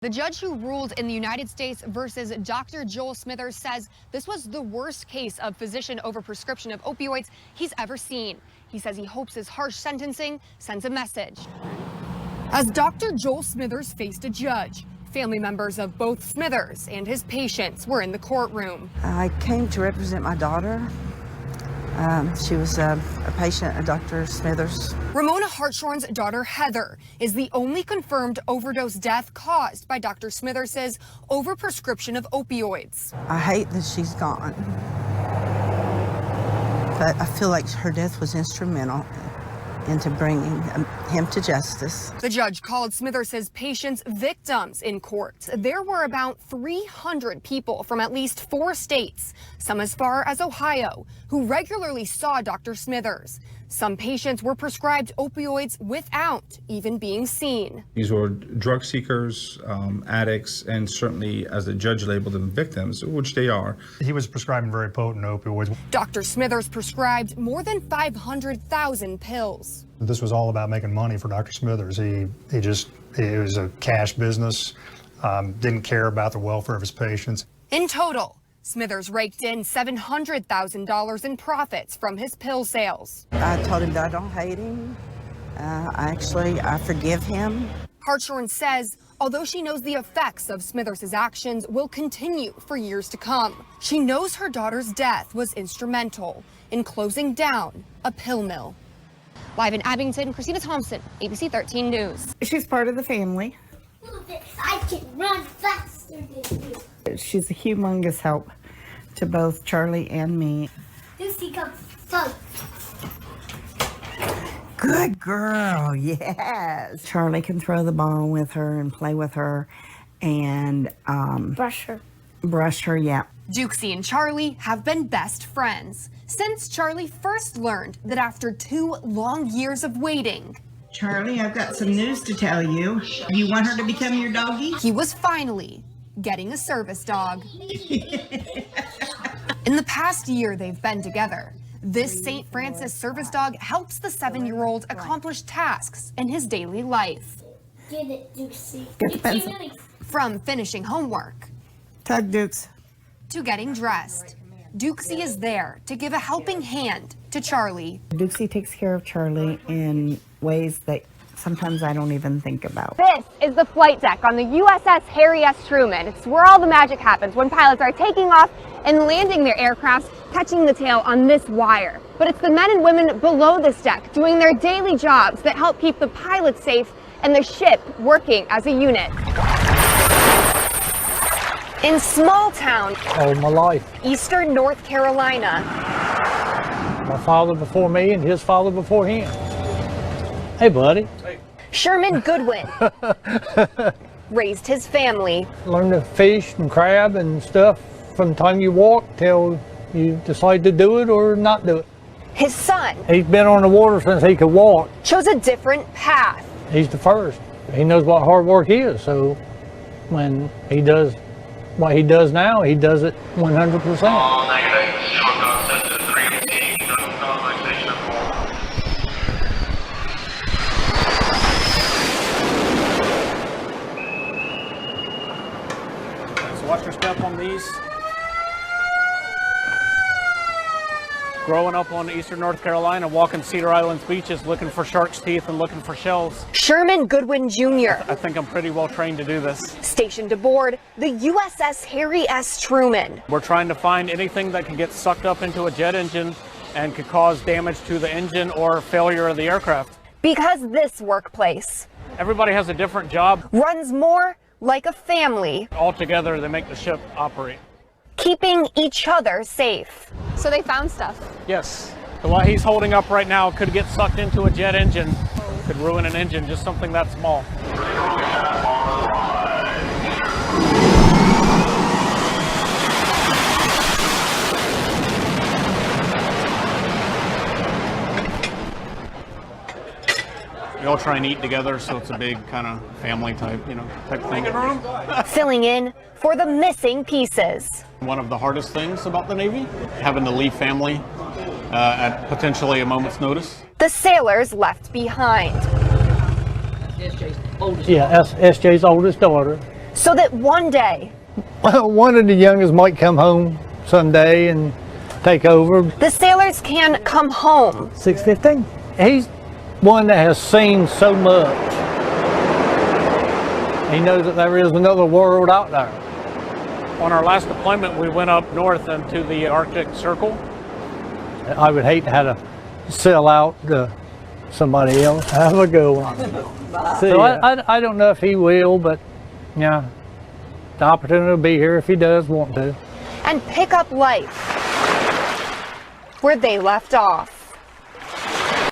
The judge who ruled in the United States versus Dr. Joel Smithers says this was the worst case of physician overprescription of opioids he's ever seen. He says he hopes his harsh sentencing sends a message. As Dr. Joel Smithers faced a judge, family members of both Smithers and his patients were in the courtroom. I came to represent my daughter. She was a patient of Dr. Smithers. Ramona Hartshorn's daughter, Heather, is the only confirmed overdose death caused by Dr. Smithers' overprescription of opioids. I hate that she's gone, but I feel like her death was instrumental into bringing him to justice. The judge called Smithers' patients victims in court. There were about 300 people from at least 4 states, some as far as Ohio, who regularly saw Dr. Smithers. Some patients were prescribed opioids without even being seen. These were drug seekers, addicts, and certainly, as the judge labeled them, victims, which they are. He was prescribing very potent opioids. Dr. Smithers prescribed more than 500,000 pills. This was all about making money for Dr. Smithers. It was a cash business, didn't care about the welfare of his patients. In total, Smithers raked in $700,000 in profits from his pill sales. I told him that I don't hate him. I forgive him. Hartshorn says, although she knows the effects of Smithers' actions will continue for years to come, she knows her daughter's death was instrumental in closing down a pill mill. Live in Abington, Christina Thompson, ABC 13 News. She's part of the family. I can run faster than you. She's a humongous help to both Charlie and me. Lucy, come, son. Good girl, yes. Charlie can throw the ball with her and play with her and Brush her. brush her, yeah. Dukesy and Charlie have been best friends since Charlie first learned that after 2 long years of waiting, Charlie, I've got some news to tell you. You want her to become your doggie? he was finally getting a service dog. In the past year they've been together, this St. Francis service dog helps the 7-year-old accomplish tasks in his daily life. Get it, Lucy. Get the pencil. From finishing homework Tug, Dukes. to getting dressed, Dukesy is there to give a helping hand to Charlie. Dukesy takes care of Charlie in ways that sometimes I don't even think about. This is the flight deck on the USS Harry S. Truman. It's where all the magic happens when pilots are taking off and landing their aircrafts, catching the tail on this wire. But it's the men and women below this deck doing their daily jobs that help keep the pilots safe and the ship working as a unit. In small town, all my life. eastern North Carolina, My father before me and his father before him. Hey, buddy. Sherman Goodwin raised his family. Learn to fish and crab and stuff from the time you walk till you decide to do it or not do it. His son He's been on the water since he could walk. chose a different path. He's the first. He knows what hard work is, so when he does what he does now, he does it 100%. Watch your step on these. Growing up on eastern North Carolina, walking Cedar Islands beaches, looking for shark's teeth and looking for shells. Sherman Goodwin Jr. I think I'm pretty well trained to do this. stationed aboard the USS Harry S. Truman. We're trying to find anything that can get sucked up into a jet engine and could cause damage to the engine or failure of the aircraft. Because this workplace Everybody has a different job. runs more like a family, All together, they make the ship operate. keeping each other safe. So they found stuff. Yes. So what he's holding up right now could get sucked into a jet engine, could ruin an engine, just something that small. We all try and eat together, so it's a big kind of family type thing. Filling in for the missing pieces. One of the hardest things about the Navy, having to leave family at potentially a moment's notice. The sailors left behind. Yeah, that's SJ's oldest daughter. so that one day One of the youngest might come home someday and take over. the sailors can come home. 6:15. He's one that has seen so much. He knows that there is another world out there. On our last deployment, we went up north into the Arctic Circle. I would hate to have to sell out to somebody else. Have a good one. So I don't know if he will, but yeah, the opportunity will be here if he does want to. And pick up life where they left off.